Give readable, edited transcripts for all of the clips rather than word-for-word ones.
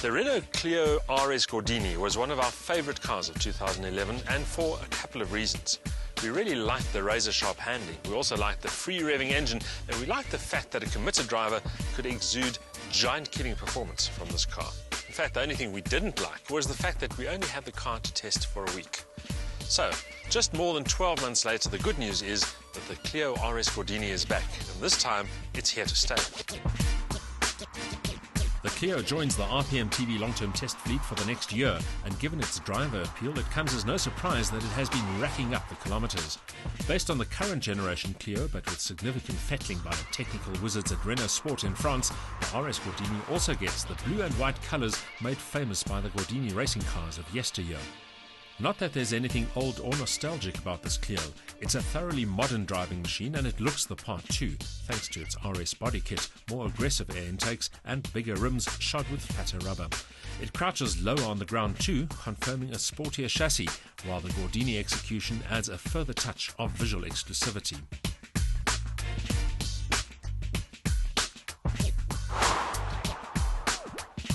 The Renault Clio RS Gordini was one of our favourite cars of 2011, and for a couple of reasons. We really liked the razor-sharp handling, we also liked the free-revving engine, and we liked the fact that a committed driver could exude giant-killing performance from this car. In fact, the only thing we didn't like was the fact that we only had the car to test for a week. So, just more than 12 months later, the good news is that the Clio RS Gordini is back, and this time it's here to stay. The Clio joins the RPM TV long-term test fleet for the next year, and given its driver appeal, it comes as no surprise that it has been racking up the kilometres. Based on the current generation Clio, but with significant fettling by the technical wizards at Renault Sport in France, the RS Gordini also gets the blue and white colours made famous by the Gordini racing cars of yesteryear. Not that there's anything old or nostalgic about this Clio. It's a thoroughly modern driving machine, and it looks the part too, thanks to its RS body kit, more aggressive air intakes and bigger rims shod with fatter rubber. It crouches lower on the ground too, confirming a sportier chassis, while the Gordini execution adds a further touch of visual exclusivity.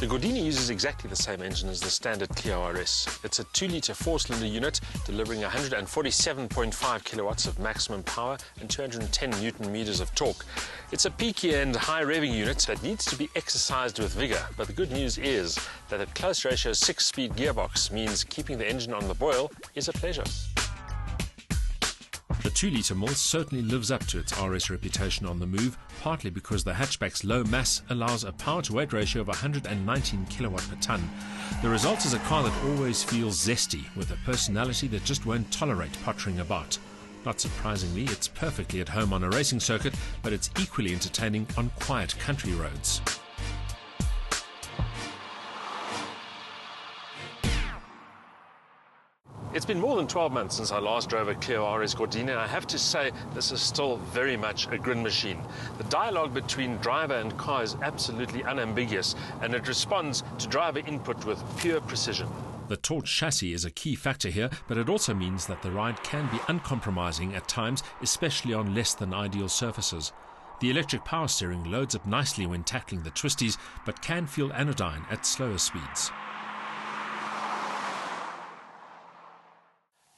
The Gordini uses exactly the same engine as the standard Clio RS. It's a 2-litre 4-cylinder unit delivering 147.5 kilowatts of maximum power and 210 newton meters of torque. It's a peaky and high revving unit that needs to be exercised with vigour, but the good news is that a close ratio 6-speed gearbox means keeping the engine on the boil is a pleasure. The 2-litre mill certainly lives up to its RS reputation on the move, partly because the hatchback's low mass allows a power-to-weight ratio of 119 kilowatt per tonne. The result is a car that always feels zesty, with a personality that just won't tolerate pottering about. Not surprisingly, it's perfectly at home on a racing circuit, but it's equally entertaining on quiet country roads. It's been more than 12 months since I last drove a Clio RS Gordini, and I have to say this is still very much a grin machine. The dialogue between driver and car is absolutely unambiguous, and it responds to driver input with pure precision. The taut chassis is a key factor here, but it also means that the ride can be uncompromising at times, especially on less than ideal surfaces. The electric power steering loads up nicely when tackling the twisties, but can feel anodyne at slower speeds.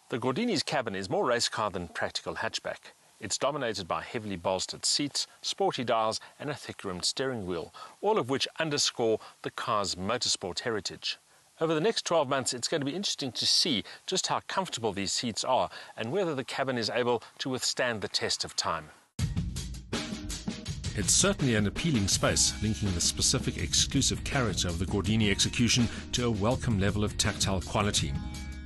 The Gordini's cabin is more race car than practical hatchback. It's dominated by heavily bolstered seats, sporty dials and a thick-rimmed steering wheel, all of which underscore the car's motorsport heritage. Over the next 12 months, it's going to be interesting to see just how comfortable these seats are and whether the cabin is able to withstand the test of time. It's certainly an appealing space, linking the specific exclusive character of the Gordini execution to a welcome level of tactile quality.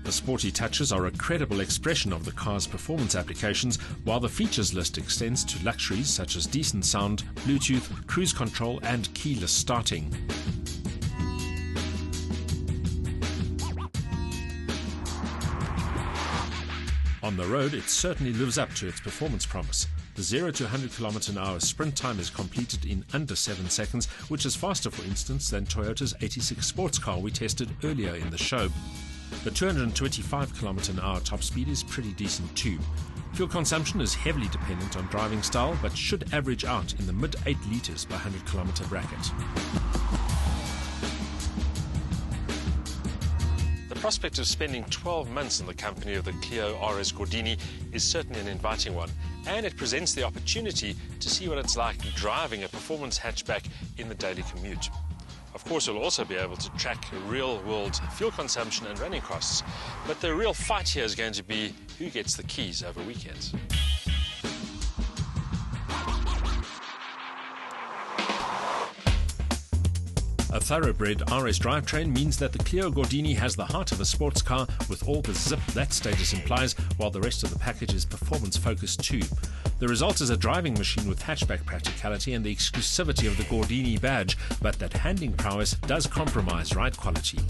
The sporty touches are a credible expression of the car's performance applications, while the features list extends to luxuries such as decent sound, Bluetooth, cruise control and keyless starting. On the road, it certainly lives up to its performance promise. The 0 to 100 km/h sprint time is completed in under 7 seconds, which is faster, for instance, than Toyota's 86 sports car we tested earlier in the show. The 225 km/h top speed is pretty decent too. Fuel consumption is heavily dependent on driving style, but should average out in the mid 8 litres per 100 km bracket. The prospect of spending 12 months in the company of the Clio RS Gordini is certainly an inviting one, and it presents the opportunity to see what it's like driving a performance hatchback in the daily commute. Of course, you'll also be able to track real-world fuel consumption and running costs, but the real fight here is going to be who gets the keys over weekends. A thoroughbred RS drivetrain means that the Clio Gordini has the heart of a sports car with all the zip that status implies, while the rest of the package is performance-focused too. The result is a driving machine with hatchback practicality and the exclusivity of the Gordini badge, but that handling prowess does compromise ride quality.